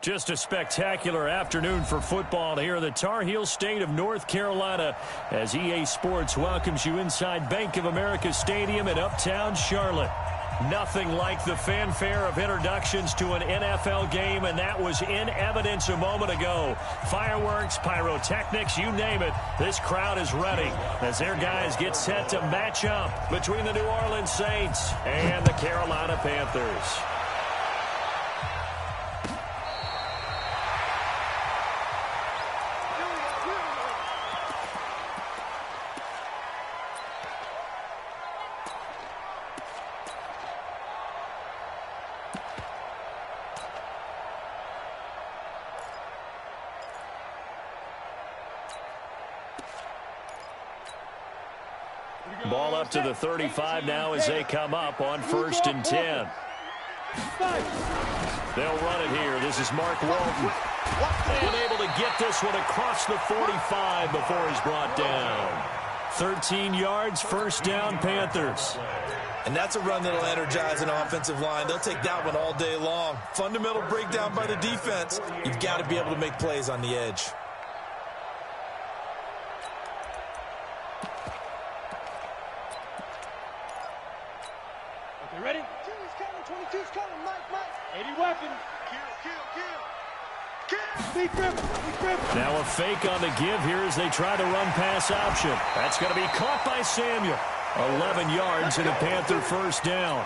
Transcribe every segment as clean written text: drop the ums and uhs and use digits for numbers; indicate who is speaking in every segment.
Speaker 1: Just a spectacular afternoon for football here in the Tar Heel state of North Carolina as EA Sports welcomes you inside Bank of America Stadium in uptown Charlotte. Nothing like the fanfare of introductions to an NFL game, and that was in evidence a moment ago. Fireworks, pyrotechnics, you name it. This crowd is ready as their guys get set to match up between the New Orleans Saints and the Carolina Panthers. Ball up to the 35 now as they come up on 1st and 10. They'll run it here. This is Mark Walton. And able to get this one across the 45 before he's brought down. 13 yards, 1st down, Panthers.
Speaker 2: And that's a run that'll energize an offensive line. They'll take that one all day long. Fundamental breakdown by the defense. You've got to be able to make plays on the edge.
Speaker 3: Ready? 2's coming, 22's coming, Mike. 80 weapons. Kill.
Speaker 1: Now a fake on the give here as they try the run-pass option. That's going to be caught by Samuel. 11 yards and a Panther 1st down.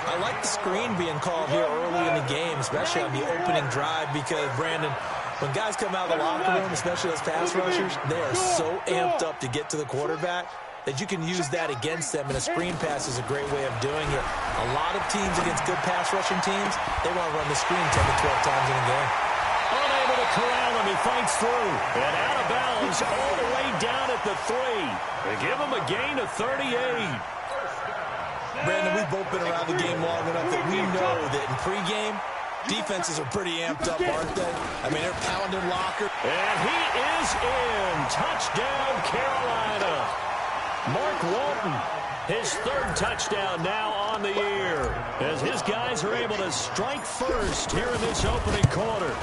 Speaker 2: I like the screen being called here early in the game, especially on the opening drive, because, Brandon, when guys come out of the locker room, especially those pass rushers, they are so amped up to get to the quarterback that you can use that against them, and a screen pass is a great way of doing it. A lot of teams against good pass rushing teams, they want to run the screen 10 to 12 times in a game.
Speaker 1: Unable to corral him, he fights through, and out of bounds all the way down at the 3. They give him a gain of 38.
Speaker 2: Brandon, we've both been around the game long enough that we know that in pregame, defenses are pretty amped up, aren't they? I mean, they're pounding locker.
Speaker 1: And he is in. Touchdown, Carolina. Mark Walton, his 3rd touchdown now on the year, as his guys are able to strike first here in this opening quarter.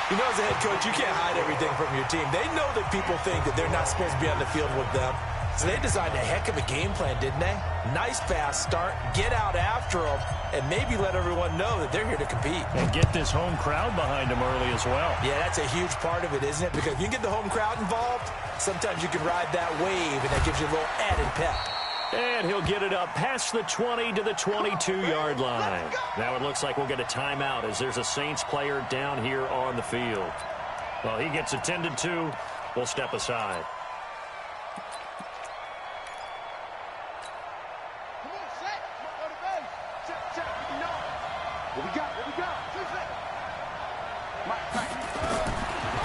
Speaker 2: You know, as a head coach, you can't hide everything from your team. They know that people think that they're not supposed to be on the field with them. So they designed a heck of a game plan, didn't they? Nice fast start, get out after them, and maybe let everyone know that they're here to compete.
Speaker 1: And get this home crowd behind them early as well.
Speaker 2: Yeah, that's a huge part of it, isn't it? Because if you get the home crowd involved, sometimes you can ride that wave, and that gives you a little added pep.
Speaker 1: And he'll get it up past the 20 to the 22-yard line. Now it looks like we'll get a timeout as there's a Saints player down here on the field. Well, he gets attended to. We'll step aside.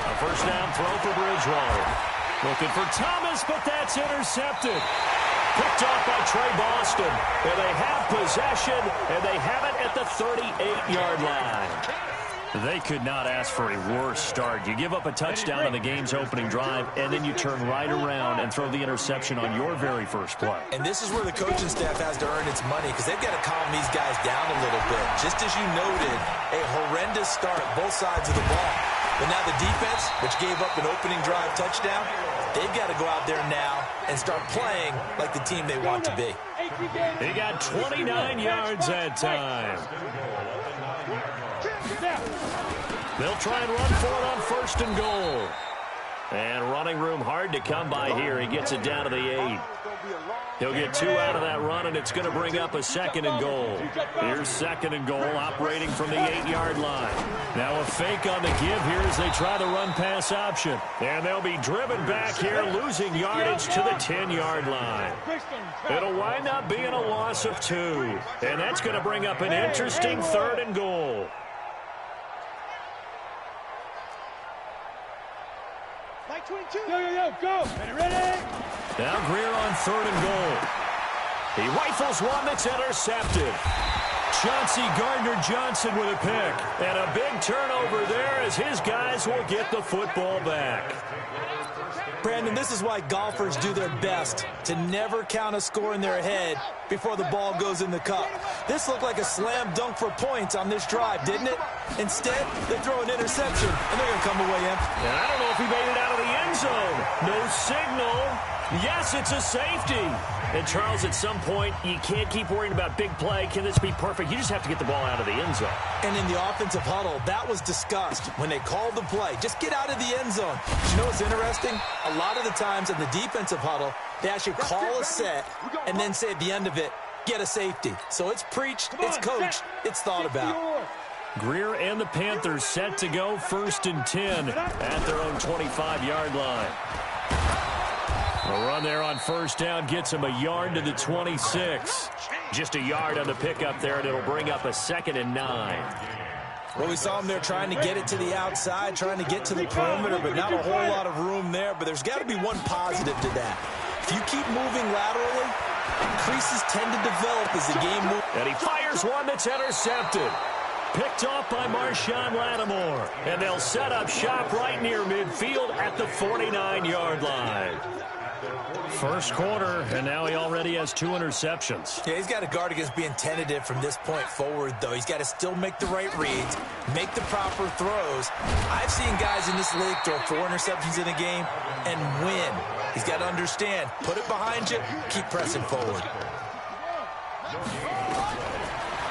Speaker 1: A 1st down throw for Bridgewater. Looking for Thomas, but that's intercepted. Picked off by Trey Boston. And they have possession, and they have it at the 38-yard line. They could not ask for a worse start. You give up a touchdown on the game's opening drive, and then you turn right around and throw the interception on your very first play.
Speaker 2: And this is where the coaching staff has to earn its money, because they've got to calm these guys down a little bit. Just as you noted, a horrendous start, both sides of the ball. But now the defense, which gave up an opening drive touchdown, they've got to go out there now and start playing like the team they want to be.
Speaker 1: He got 29 yards that time. They'll try and run for it on 1st and goal. And running room hard to come by here. He gets it down to the 8. He'll get 2 out of that run, and it's going to bring up a 2nd and goal. Here's 2nd and goal, operating from the 8-yard line. Now a fake on the give here as they try the run-pass option. And they'll be driven back here, losing yardage to the 10-yard line. It'll wind up being a loss of 2. And that's going to bring up an interesting 3rd and goal.
Speaker 3: Go. Ready?
Speaker 1: Now Greer on 3rd and goal. He rifles one that's intercepted. Chauncey Gardner-Johnson with a pick. And a big turnover over there as his guys will get the football back.
Speaker 2: Brandon, this is why golfers do their best to never count a score in their head before the ball goes in the cup. This looked like a slam dunk for points on this drive, didn't it? Instead, they throw an interception, and they're going to come away empty.
Speaker 1: And I don't know if he made it out of the end zone. No signal. Yes, it's a safety. And, Charles, at some point, you can't keep worrying about big play. Can this be perfect? You just have to get the ball out of the end zone.
Speaker 2: And in the offensive huddle, that was discussed when they called the play. Just get out of the end zone. But you know what's interesting? A lot of the times in the defensive huddle, they actually call a set and then say at the end of it, get a safety. So it's preached, it's coached, it's thought about.
Speaker 1: Greer and the Panthers set to go 1st and 10 at their own 25-yard line. The run there on 1st down gets him a yard to the 26. Just a yard on the pickup there, and it'll bring up a 2nd and 9.
Speaker 2: Well, we saw him there trying to get it to the outside, trying to get to the perimeter, but not a whole lot of room there. But there's got to be one positive to that. If you keep moving laterally, creases tend to develop as the game moves.
Speaker 1: And he fires one that's intercepted. Picked off by Marshawn Lattimore. And they'll set up shop right near midfield at the 49-yard line. First quarter, and now he already has 2 interceptions.
Speaker 2: Yeah, he's got to guard against being tentative from this point forward, though. He's got to still make the right reads, make the proper throws. I've seen guys in this league throw 4 interceptions in a game and win. He's got to understand, put it behind you, keep pressing forward.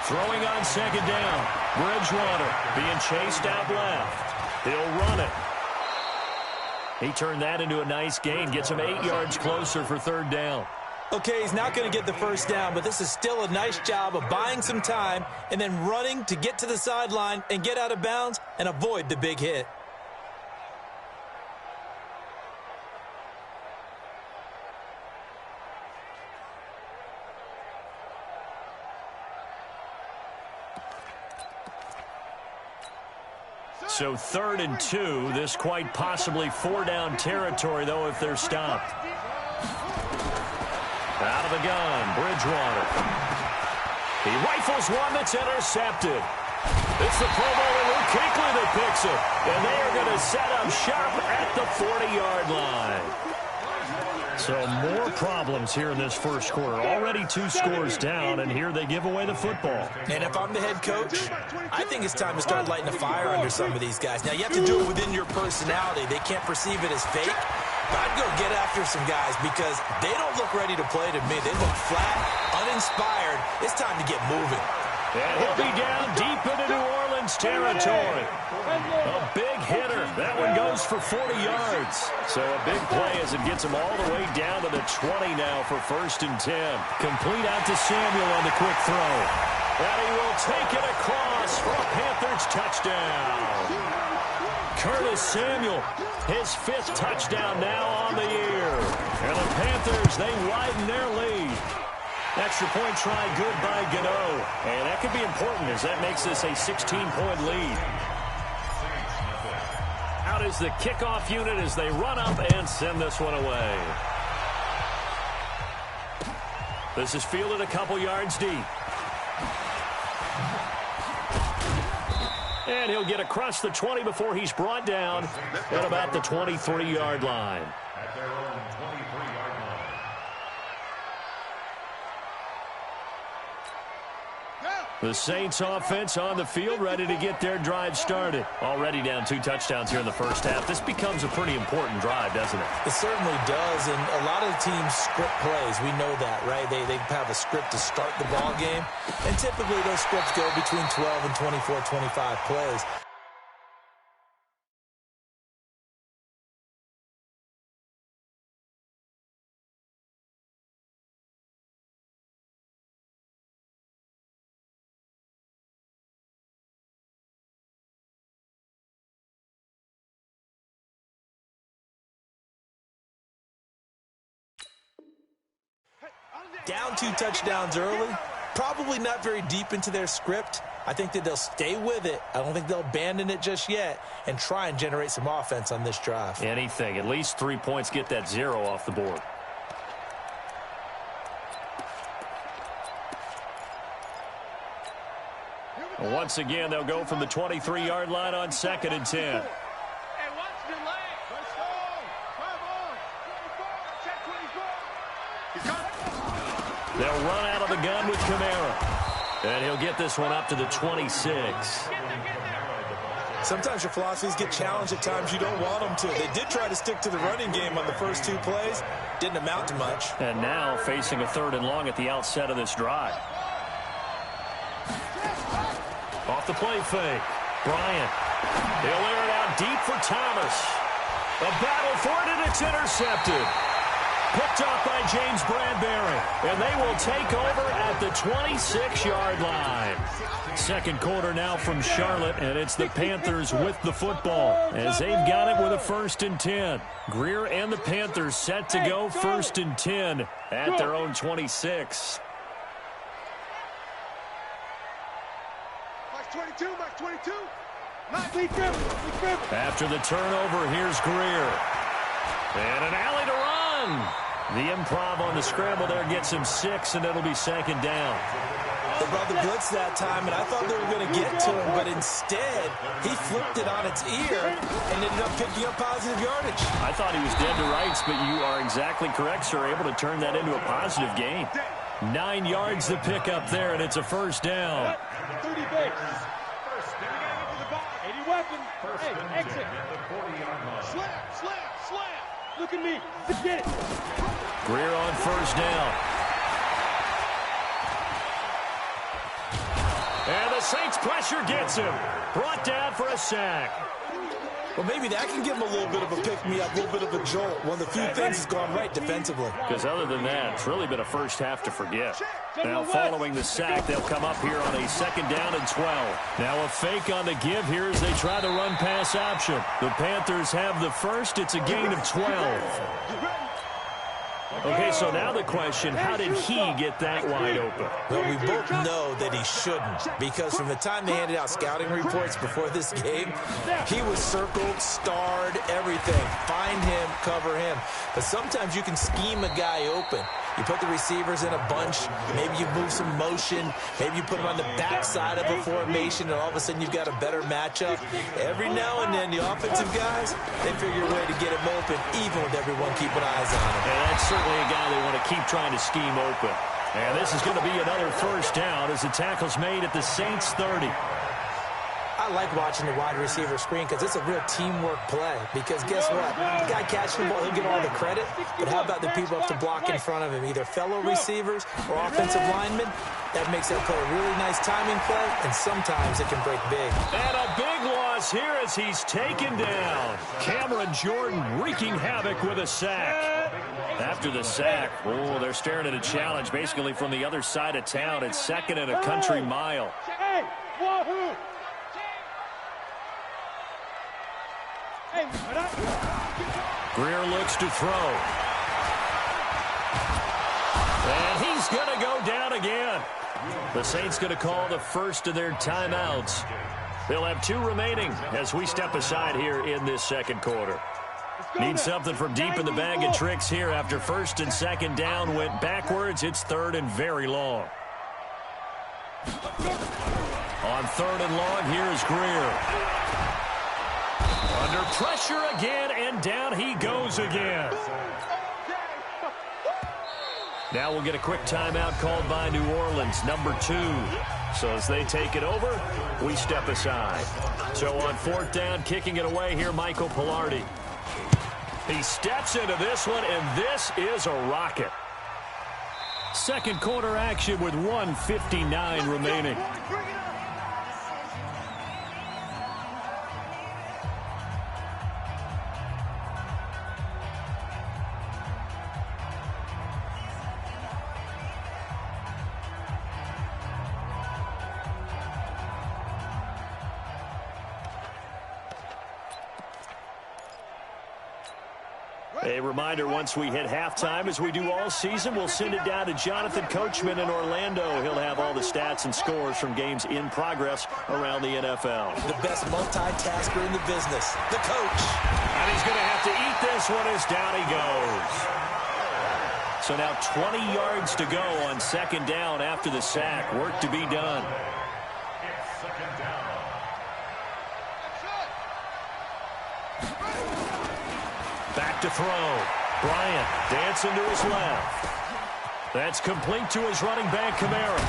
Speaker 1: Throwing on 2nd down. Bridgewater being chased out left. He'll run it. He turned that into a nice gain. Gets him 8 yards closer for 3rd down.
Speaker 2: Okay, he's not going to get the 1st down, but this is still a nice job of buying some time and then running to get to the sideline and get out of bounds and avoid the big hit.
Speaker 1: So 3rd and 2. This quite possibly 4-down territory, though, if they're stopped. Out of the gun, Bridgewater. He rifles one that's intercepted. It's the Pro Bowler Luke Kuechly that picks it. And they are going to set up shop at the 40-yard line. So more problems here in this first quarter. Already 2 scores down, and here they give away the football.
Speaker 2: And if I'm the head coach, I think it's time to start lighting a fire under some of these guys. Now, you have to do it within your personality. They can't perceive it as fake. But I'd go get after some guys because they don't look ready to play to me. They look flat, uninspired. It's time to get moving.
Speaker 1: And he'll be down deep into New Orleans territory. A big hitter. That one goes for 40 yards. So a big play as it gets him all the way down to the 20 now for 1st and 10. Complete out to Samuel on the quick throw. And he will take it across for a Panthers touchdown. Curtis Samuel, his 5th touchdown now on the year. And the Panthers, they widen their lead. Extra point try good by Gano. And that could be important as that makes this a 16-point lead. Out is the kickoff unit as they run up and send this one away. This is fielded a couple yards deep. And he'll get across the 20 before he's brought down at about the 23-yard line. The Saints offense on the field, ready to get their drive started. Already down 2 touchdowns here in the first half. This becomes a pretty important drive, doesn't it?
Speaker 2: It certainly does, and a lot of the teams script plays. We know that, right? They have a script to start the ball game, and typically those scripts go between 12 and 24, 25 plays. Down 2 touchdowns early, probably not very deep into their script. I think that they'll stay with it. I don't think they'll abandon it just yet and try and generate some offense on this drive.
Speaker 1: Anything. At least 3 points, get that 0 off the board. Once again, they'll go from the 23-yard line on 2nd and 10. They'll run out of the gun with Kamara. And he'll get this one up to the 26.
Speaker 2: Sometimes your philosophies get challenged at times you don't want them to. They did try to stick to the running game on the first 2 plays. Didn't amount to much.
Speaker 1: And now facing a 3rd and long at the outset of this drive. Off the play fake. Bryant. He'll air it out deep for Thomas. A battle for it, and it's intercepted. Picked up by James Bradbury. And they will take over at the 26-yard line. Second quarter now from Charlotte, and it's the Panthers with the football as they've got it with a 1st and 10. Greer and the Panthers set to go 1st and 10 at their own 26.
Speaker 3: Max 22, Max 22.
Speaker 1: After the turnover, here's Greer. And an alley to run. The improv on the scramble there gets him 6, and it'll be 2nd down.
Speaker 2: They brought the blitz that time, and I thought they were going to get to him, but instead, he flipped it on its ear and ended up picking up positive yardage.
Speaker 1: I thought he was dead to rights, but you are exactly correct, sir, able to turn that into a positive gain. 9 yards to pick up there, and it's a 1st down.
Speaker 3: 30 base. 80 weapon. Hey, exit. Slam. Look at me. Let's get it.
Speaker 1: Greer on 1st down. And the Saints pressure gets him. Brought down for a sack.
Speaker 2: Well, maybe that can give him a little bit of a pick-me-up, a little bit of a jolt. One of the few things has gone right defensively.
Speaker 1: Because other than that, it's really been a first half to forget. Now, following the sack, they'll come up here on a 2nd down and 12. Now, a fake on the give here as they try the run-pass option. The Panthers have the first. It's a gain of 12. Okay, so now the question, how did he get that wide open?
Speaker 2: Well, we both know that he shouldn't, because from the time they handed out scouting reports before this game, he was circled, starred, everything. Find him, cover him. But sometimes you can scheme a guy open. You put the receivers in a bunch. Maybe you move some motion. Maybe you put them on the backside of a formation, and all of a sudden you've got a better matchup. Every now and then, the offensive guys, they figure a way to get him open, even with everyone keeping eyes on him.
Speaker 1: And that's certainly a guy they want to keep trying to scheme open. And this is going to be another 1st down as the tackle's made at the Saints 30.
Speaker 2: I like watching the wide receiver screen because it's a real teamwork play. Because guess what? The guy catching the ball, he'll get all the credit. But how about the people up to block in front of him? Either fellow receivers or offensive linemen. That makes that play a really nice timing play, and sometimes it can break big.
Speaker 1: And a big loss here as he's taken down. Cameron Jordan wreaking havoc with a sack. After the sack, oh, they're staring at a challenge basically from the other side of town. It's 2nd and a country mile.
Speaker 3: Hey, wahoo!
Speaker 1: Greer looks to throw. And he's going to go down again. The Saints going to call the first of their timeouts. They'll have 2 remaining as we step aside here in this 2nd quarter. Need something from deep in the bag of tricks here after 1st and 2nd down went backwards. It's 3rd and very long. On 3rd and long, here's Greer. Under pressure again, and down he goes again. Now we'll get a quick timeout called by New Orleans, number 2. So as they take it over, we step aside. So on 4th down, kicking it away here, Michael Pilardi. He steps into this one, and this is a rocket. 2nd quarter action with 1:59 remaining. A reminder, once we hit halftime, as we do all season, we'll send it down to Jonathan Coachman in Orlando. He'll have all the stats and scores from games in progress around the NFL.
Speaker 2: The best multitasker in the business, the coach.
Speaker 1: And he's going to have to eat this one as down he goes. So now 20 yards to go on 2nd down after the sack. Work to be done. Back to throw. Bryant dancing to his left. That's complete to his running back, Kamara.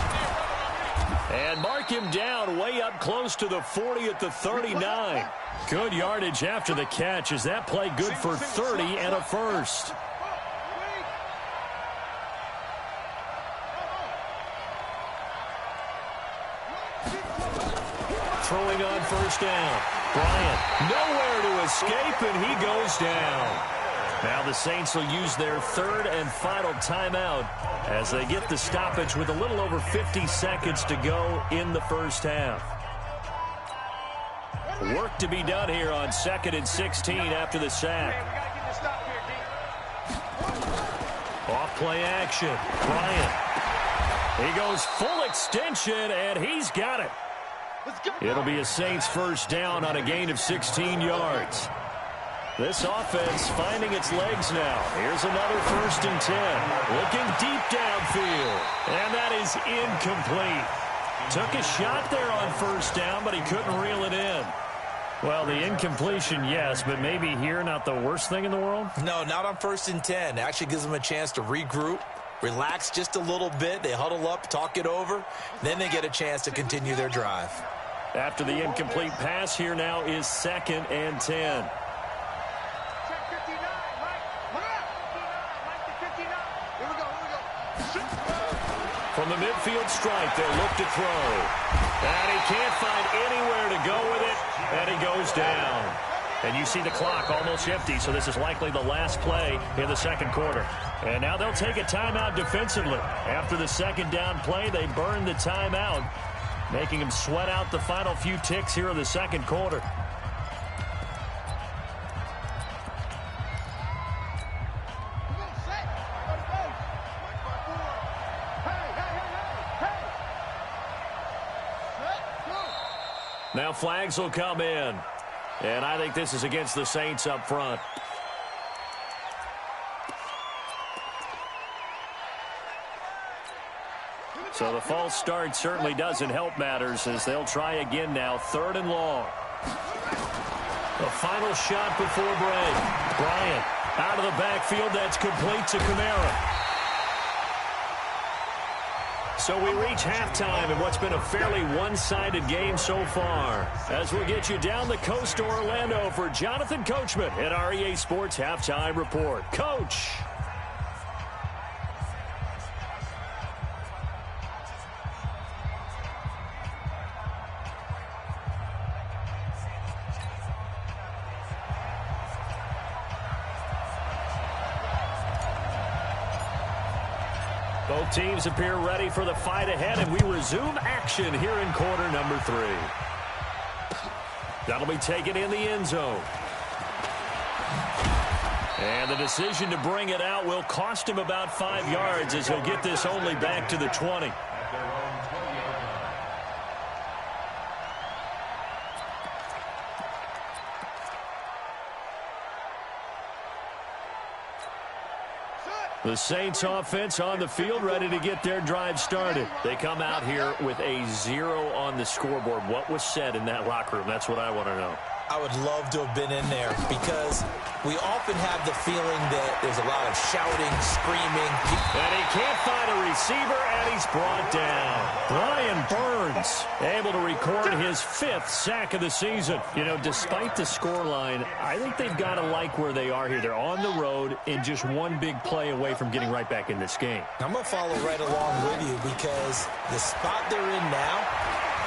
Speaker 1: And mark him down way up close to the 40 at the 39. Good yardage after the catch. Is that play good for 30 and a first? Throwing on first down. Bryant nowhere to escape, and he goes down. Now the Saints will use their third and final timeout as they get the stoppage with a little over 50 seconds to go in the first half. Work to be done here on 2nd and 16 after the sack. Off play action. Bryant. He goes full extension, and he's got it. It'll be a Saints first down on a gain of 16 yards. This offense finding its legs now. Here's another 1st and 10. Looking deep downfield. And that is incomplete. Took a shot there on first down, but he couldn't reel it in. Well, the incompletion, yes, but maybe here not the worst thing in the world?
Speaker 2: No, not on 1st and 10. It actually gives them a chance to regroup, relax just a little bit. They huddle up, talk it over. Then they get a chance to continue their drive.
Speaker 1: After the incomplete pass, here now is 2nd and 10. From the midfield stripe, they'll look to throw. And he can't find anywhere to go with it, and he goes down. And you see the clock almost empty, so this is likely the last play in the second quarter. And now they'll take a timeout defensively. After the second down play, they burn the timeout, making them sweat out the final few ticks here in the second quarter. Now flags will come in. And I think this is against the Saints up front. So the false start certainly doesn't help matters as they'll try again now. 3rd and long. The final shot before break. Bryant out of the backfield. That's complete to Kamara. So we reach halftime in what's been a fairly one-sided game so far. As we'll get you down the coast to Orlando for Jonathan Coachman at our EA Sports Halftime Report. Coach. Both teams appear ready for the fight ahead, and we resume action here in quarter number 3. That'll be taken in the end zone. And the decision to bring it out will cost him about 5 yards as he'll get this only back to the 20. The Saints offense on the field ready to get their drive started. They come out here with a 0 on the scoreboard. What was said in that locker room? That's what I want to know.
Speaker 2: I would love to have been in there because we often have the feeling that there's a lot of shouting, screaming.
Speaker 1: And he can't find a receiver, and he's brought down. Brian Burns able to record his 5th sack of the season. You know, despite the scoreline, I think they've got to like where they are here. They're on the road and just one big play away from getting right back in this game.
Speaker 2: I'm going to follow right along with you because the spot they're in now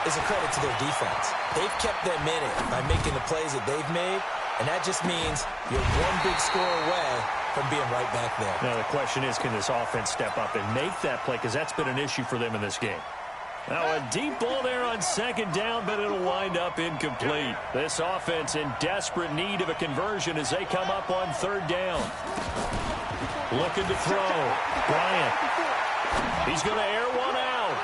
Speaker 2: is a credit to their defense. They've kept them in it by making the plays that they've made, and that just means you're one big score away from being right back there.
Speaker 1: Now the question is, can this offense step up and make that play? Because that's been an issue for them in this game. Now a deep ball there on 2nd down, but it'll wind up incomplete. This offense in desperate need of a conversion as they come up on 3rd down. Looking to throw. Bryant. He's going to air one out.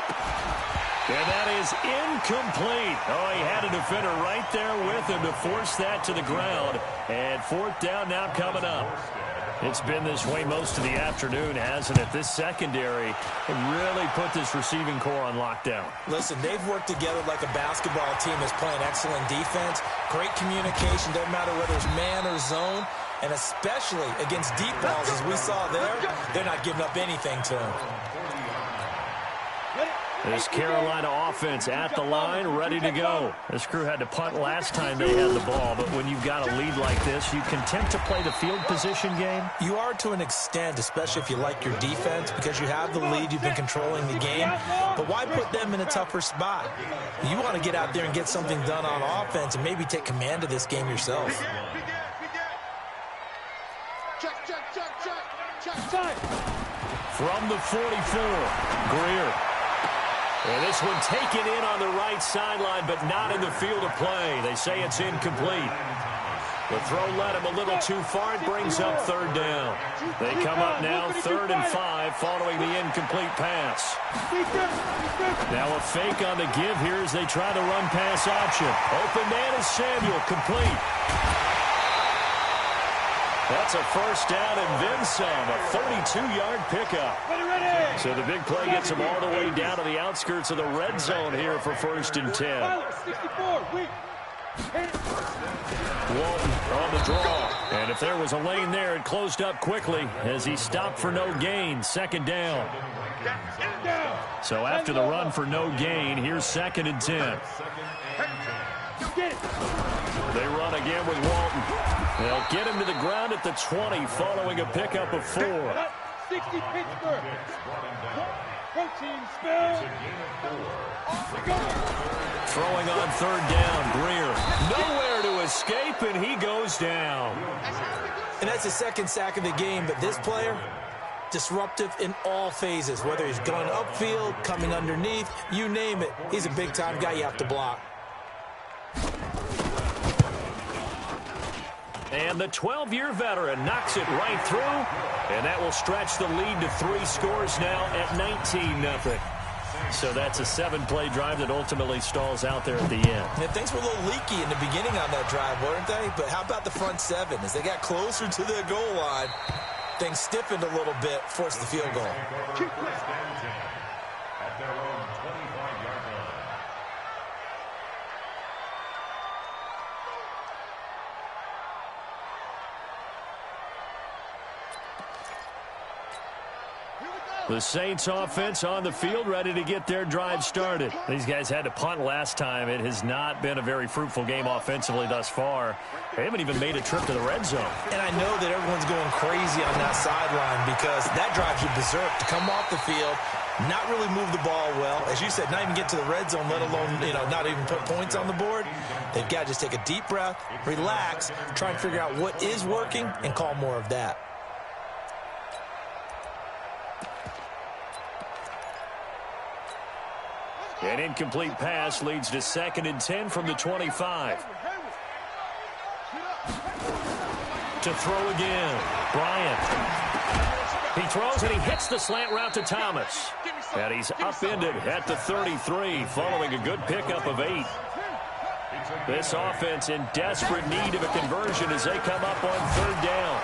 Speaker 1: And that is incomplete. Oh, he had a defender right there with him to force that to the ground. And 4th down now coming up. It's been this way most of the afternoon, hasn't it? This secondary really put this receiving core on lockdown.
Speaker 2: Listen, they've worked together like a basketball team that's playing excellent defense. Great communication, doesn't matter whether it's man or zone. And especially against deep balls, as we saw there, they're not giving up anything to them.
Speaker 1: This Carolina offense at the line, ready to go. This crew had to punt last time they had the ball, but when you've got a lead like this, you content to play the field position game?
Speaker 2: You are to an extent, especially if you like your defense, because you have the lead, you've been controlling the game. But why put them in a tougher spot? You want to get out there and get something done on offense and maybe take command of this game yourself.
Speaker 1: From the 44, Greer. And this one taken in on the right sideline, but not in the field of play. They say it's incomplete. The throw led him a little too far. It brings up third down. They come up now 3rd and 5 following the incomplete pass. Now a fake on the give here as they try the run pass option. Open man is Samuel, complete. That's a first down and then some, a 32-yard pickup. So the big play gets them all the way down to the outskirts of the red zone here for 1st and 10. Walton on the draw. And if there was a lane there, it closed up quickly as he stopped for no gain. 2nd down. So after the run for no gain, here's 2nd and 10. They run again with Walton. They'll get him to the ground at the 20 following a pickup of 4.
Speaker 3: 60 Pittsburgh. Protein spill.
Speaker 1: Throwing on 3rd down, Greer. Nowhere to escape, and he goes down.
Speaker 2: And that's the 2nd sack of the game, but this player, disruptive in all phases, whether he's going upfield, coming underneath, you name it. He's a big-time guy you have to block.
Speaker 1: And the 12-year veteran knocks it right through, and that will stretch the lead to 3 scores now at 19-0. So that's a 7-play drive that ultimately stalls out there at the end.
Speaker 2: And things were a little leaky in the beginning on that drive, weren't they? But how about the front 7? As they got closer to the goal line, things stiffened a little bit, forced the field goal.
Speaker 1: The Saints offense on the field, ready to get their drive started. These guys had to punt last time. It has not been a very fruitful game offensively thus far. They haven't even made a trip to the red zone.
Speaker 2: And I know that everyone's going crazy on that sideline because that drives you berserk to come off the field, not really move the ball well. As you said, not even get to the red zone, let alone, not even put points on the board. They've got to just take a deep breath, relax, try and figure out what is working, and call more of that.
Speaker 1: An incomplete pass leads to 2nd and 10 from the 25. To throw again, Bryant. He throws and he hits the slant route to Thomas. And he's upended at the 33 following a good pickup of 8. This offense in desperate need of a conversion as they come up on 3rd down.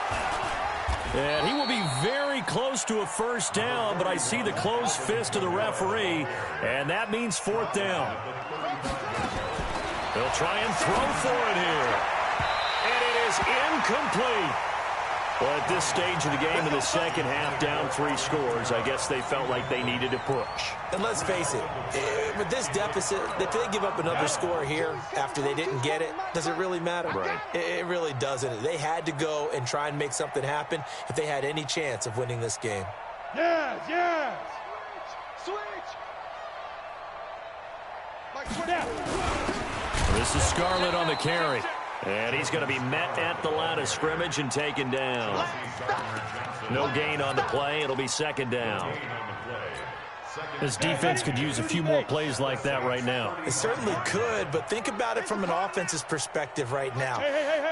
Speaker 1: And he will be very close to a first down, but I see the closed fist of the referee, and that means 4th down. They'll try and throw for it here. And it is incomplete. Well, at this stage of the game in the second half, down 3 scores, I guess they felt like they needed to push.
Speaker 2: And let's face it, with this deficit, if they give up another score here after they didn't get it, does it really matter?
Speaker 1: Right.
Speaker 2: It really doesn't. They had to go and try and make something happen if they had any chance of winning this game.
Speaker 3: Yes. Switch.
Speaker 1: This is Scarlett on the carry. And he's going to be met at the line of scrimmage and taken down. No gain on the play. It'll be 2nd down. This defense could use a few more plays like that right now.
Speaker 2: It certainly could, but think about it from an offense's perspective right now.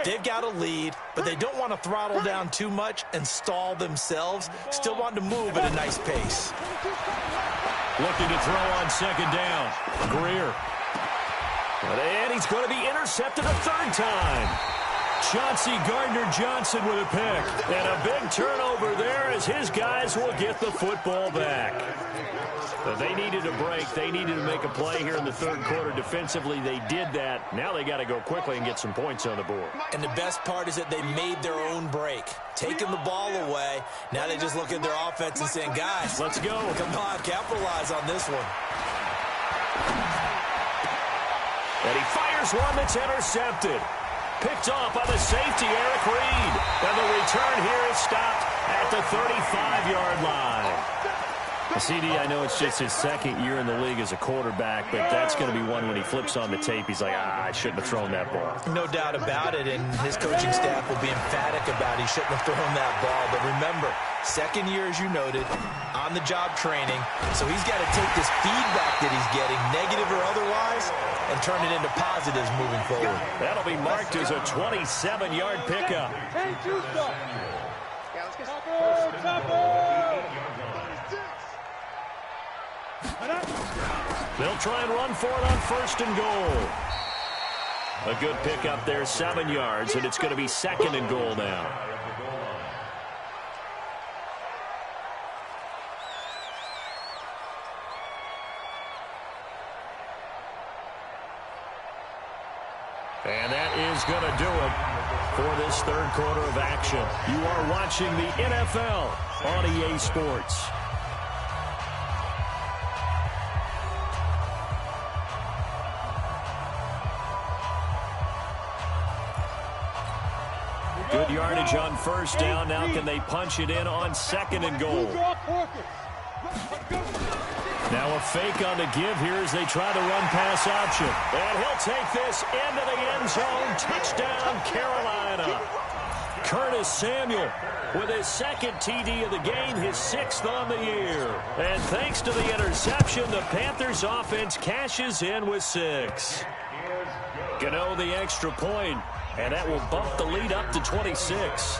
Speaker 2: They've got a lead, but they don't want to throttle down too much and stall themselves. Still want to move at a nice pace.
Speaker 1: Looking to throw on 2nd down. Greer. And he's going to be intercepted a 3rd time. Chauncey Gardner-Johnson with a pick. And a big turnover there as his guys will get the football back. But they needed a break. They needed to make a play here in the third quarter defensively. They did that. Now they got to go quickly and get some points on the board.
Speaker 2: And the best part is that they made their own break. Taking the ball away. Now they just look at their offense and saying, guys,
Speaker 1: let's go.
Speaker 2: Come on, capitalize on this one.
Speaker 1: And he fires one that's intercepted. Picked off by the safety, Eric Reed. And the return here is stopped at the 35-yard line. CD, I know it's just his second year in the league as a quarterback, but that's going to be one when he flips on the tape. He's like, I shouldn't have thrown that ball.
Speaker 2: No doubt about it, and his coaching staff will be emphatic about he shouldn't have thrown that ball. But remember, second year, as you noted, on-the-job training, so he's got to take this feedback that he's getting, negative or otherwise, and turn it into positives moving forward.
Speaker 1: That'll be marked as a 27-yard pickup. They'll try and run for it on first and goal. A good pickup there, 7 yards, and it's going to be second and goal now. And that is going to do it for this third quarter of action. You are watching the NFL on EA Sports. Good yardage on first down. Now can they punch it in on second and goal? Now a fake on the give here as they try the run-pass option. And he'll take this into the end zone. Touchdown, Carolina. Curtis Samuel with his second TD of the game, his 6th on the year. And thanks to the interception, the Panthers offense cashes in with 6. Gano the extra point, and that will bump the lead up to 26.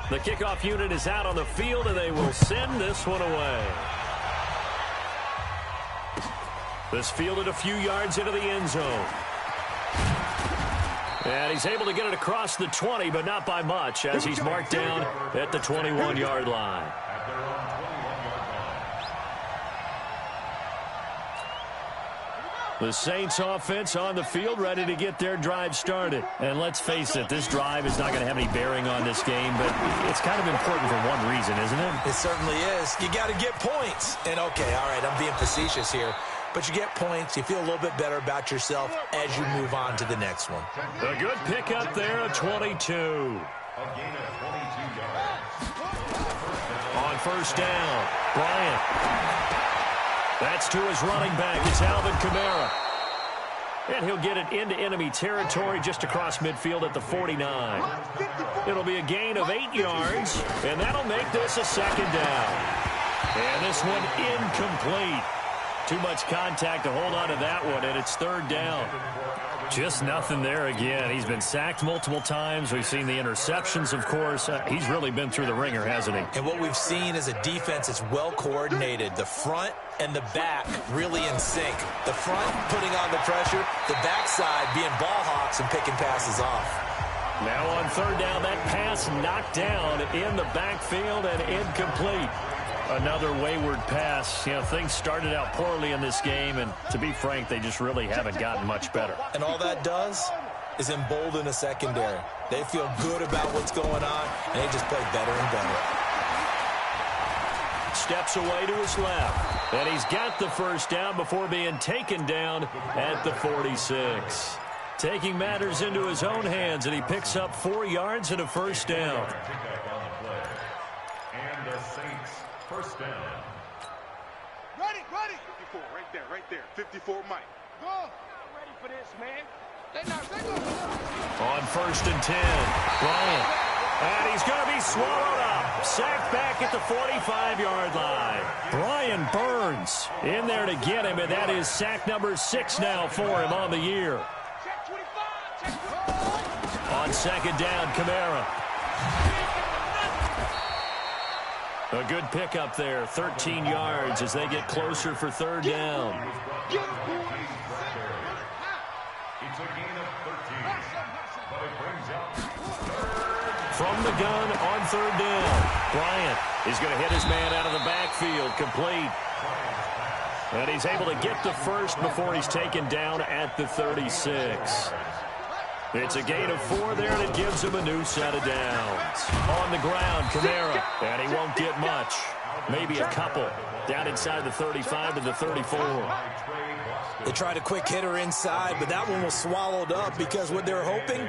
Speaker 1: The kickoff unit is out on the field, and they will send this one away. This fielded a few yards into the end zone. And he's able to get it across the 20, but not by much, as he's marked down at the 21-yard line. The Saints offense on the field, ready to get their drive started. And let's face it, this drive is not going to have any bearing on this game, but it's kind of important for one reason, isn't it?
Speaker 2: It certainly is. You got to get points. And okay, all right, I'm being facetious here, but you get points, you feel a little bit better about yourself as you move on to the next one.
Speaker 1: A good pickup there at 22. On first down, Bryant. That's to his running back. It's Alvin Kamara. And he'll get it into enemy territory just across midfield at the 49. It'll be a gain of 8 yards, and that'll make this a second down. And this one incomplete. Too much contact to hold on to that one, and it's third down. Just nothing there again. He's been sacked multiple times. We've seen the interceptions, of course. He's really been through the ringer, hasn't he?
Speaker 2: And what we've seen is a defense that's well coordinated. The front and the back really in sync. The front putting on the pressure, the backside being ball hawks and picking passes off.
Speaker 1: Now on third down, that pass knocked down in the backfield and incomplete. Another wayward pass. You know, things started out poorly in this game, and to be frank, they just really haven't gotten much better.
Speaker 2: And all that does is embolden a secondary. They feel good about what's going on, and they just play better and better.
Speaker 1: Steps away to his left, and he's got the first down before being taken down at the 46. Taking matters into his own hands, and he picks up 4 yards and a first down.
Speaker 4: And the Saints first down.
Speaker 3: Ready. 54, right there. 54, Mike. Go. Not ready for this, man. They're not.
Speaker 1: On first and 10, Bryant. And he's going to be swallowed up. Sacked back at the 45-yard line. Brian Burns in there to get him, and that is sack number 6 now for him on the year.
Speaker 3: Check 25.
Speaker 1: On second down, Kamara. A good pickup there, 13 yards as they get closer for third down.
Speaker 4: It's a gain of 13. But it brings up
Speaker 1: From the gun on third down. Bryant is going to hit his man out of the backfield. Complete. And he's able to get the first before he's taken down at the 36. It's a gain of 4 there, and it gives him a new set of downs. On the ground, Kamara, and he won't get much. Maybe a couple. Down inside the 35 to the 34.
Speaker 2: They tried a quick hitter inside, but that one was swallowed up because what they're hoping,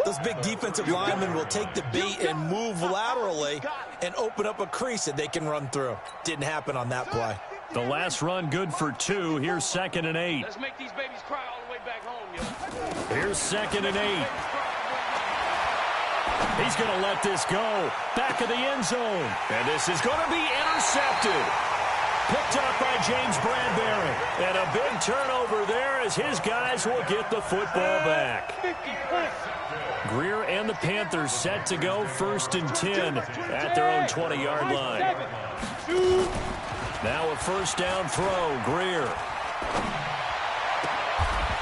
Speaker 2: those big defensive linemen will take the bait and move laterally and open up a crease that they can run through. Didn't happen on that play.
Speaker 1: The last run good for 2. Here's 2nd and 8.
Speaker 3: Let's make these babies cry all the way back home, yo.
Speaker 1: Here's 2nd and 8. He's going to let this go. Back of the end zone. And this is going to be intercepted. Picked up by James Bradbury. And a big turnover there as his guys will get the football back. Greer and the Panthers set to go 1st and 10 at their own 20-yard line. Now a first down throw. Greer.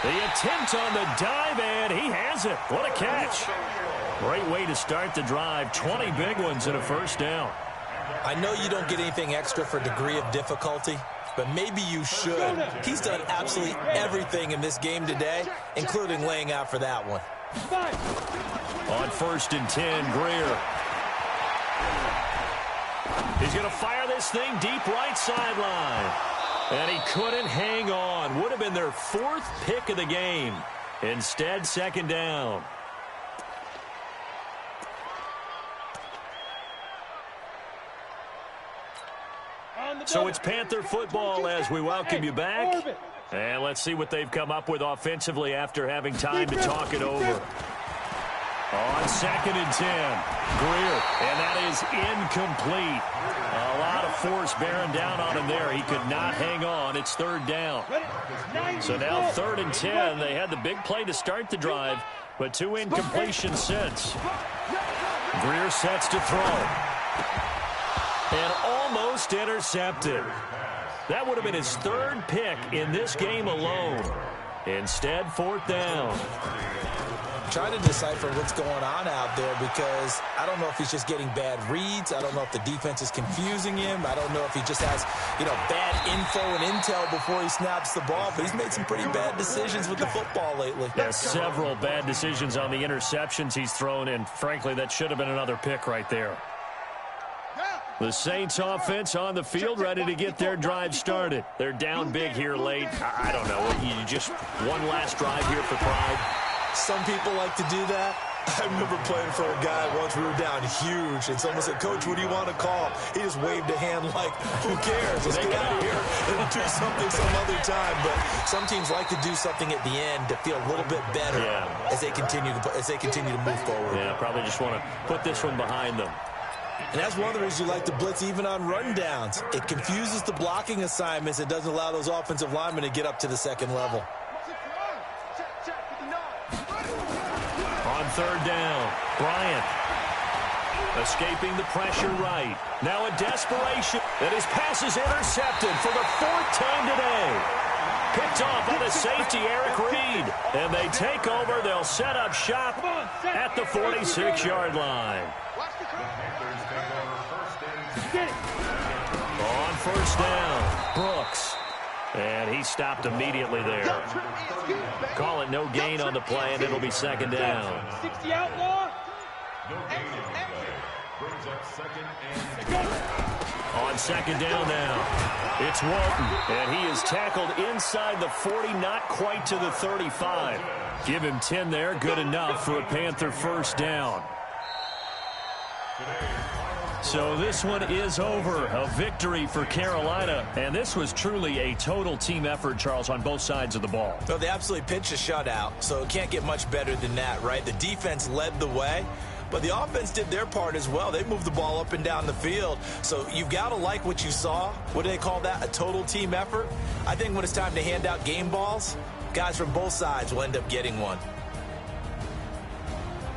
Speaker 1: The attempt on the dive, and he has it. What a catch. Great way to start the drive. 20 big ones and a first down.
Speaker 2: I know you don't get anything extra for degree of difficulty, but maybe you should. He's done absolutely everything in this game today, including laying out for that one.
Speaker 1: On 1st and 10, Greer. He's going to fire this thing deep right sideline. And he couldn't hang on. Would have been their 4th pick of the game. Instead, 2nd down. So it's Panther football as we welcome you back. And let's see what they've come up with offensively after having time to talk it over. On 2nd and 10, Greer, and that is incomplete. A lot of force bearing down on him there. He could not hang on. It's 3rd down. So now 3rd and 10. They had the big play to start the drive, but 2 incompletions since. Greer sets to throw. And almost intercepted. That would have been his 3rd pick in this game alone. Instead, 4th down.
Speaker 2: Trying to decipher what's going on out there because I don't know if he's just getting bad reads. I don't know if the defense is confusing him. I don't know if he just has, bad info and intel before he snaps the ball. But he's made some pretty bad decisions with the football lately.
Speaker 1: Yeah, several bad decisions on the interceptions he's thrown, and frankly, that should have been another pick right there. The Saints offense on the field ready to get their drive started. They're down big here late. I don't know. You just one last drive here for pride.
Speaker 2: Some people like to do that. I remember playing for a guy once. We were down huge, and someone said, "Coach, what do you want to call?" He just waved a hand like, "Who cares? Let's get out of here and do something some other time." But some teams like to do something at the end to feel a little bit better as they continue to move forward.
Speaker 1: Yeah, probably just want to put this one behind them.
Speaker 2: And that's one of the reasons you like to blitz even on rundowns. It confuses the blocking assignments. It doesn't allow those offensive linemen to get up to the second level.
Speaker 1: On 3rd down, Bryant escaping the pressure right. Now a desperation, and his pass is intercepted for the 4th time today. Picked off by the safety, Eric Reed. And they take over. They'll set up shop at the 46-yard line. On 1st down, Brooks. And he stopped immediately there. Call it no gain on the play, and it'll be 2nd down.
Speaker 3: 60 outlaw.
Speaker 4: no gain on the play. Brings up 2nd and 8.
Speaker 1: On 2nd down now, it's Walton, and he is tackled inside the 40, not quite to the 35. Give him 10 there, good enough for a Panther 1st down. So this one is over. A victory for Carolina. And this was truly a total team effort, Charles, on both sides of the ball.
Speaker 2: So they absolutely pitched a shutout, so it can't get much better than that, right? The defense led the way, but the offense did their part as well. They moved the ball up and down the field. So you've got to like what you saw. What do they call that? A total team effort? I think when it's time to hand out game balls, guys from both sides will end up getting one.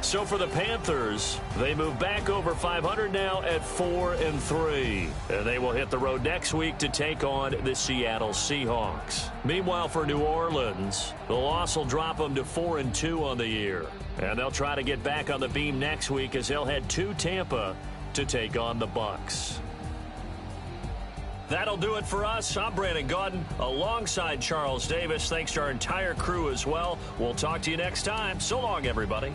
Speaker 1: So for the Panthers, they move back over 500 now at 4-3. And they will hit the road next week to take on the Seattle Seahawks. Meanwhile, for New Orleans, the loss will drop them to 4-2 on the year. And they'll try to get back on the beam next week as they'll head to Tampa to take on the Bucs. That'll do it for us. I'm Brandon Gaudin alongside Charles Davis. Thanks to our entire crew as well. We'll talk to you next time. So long, everybody.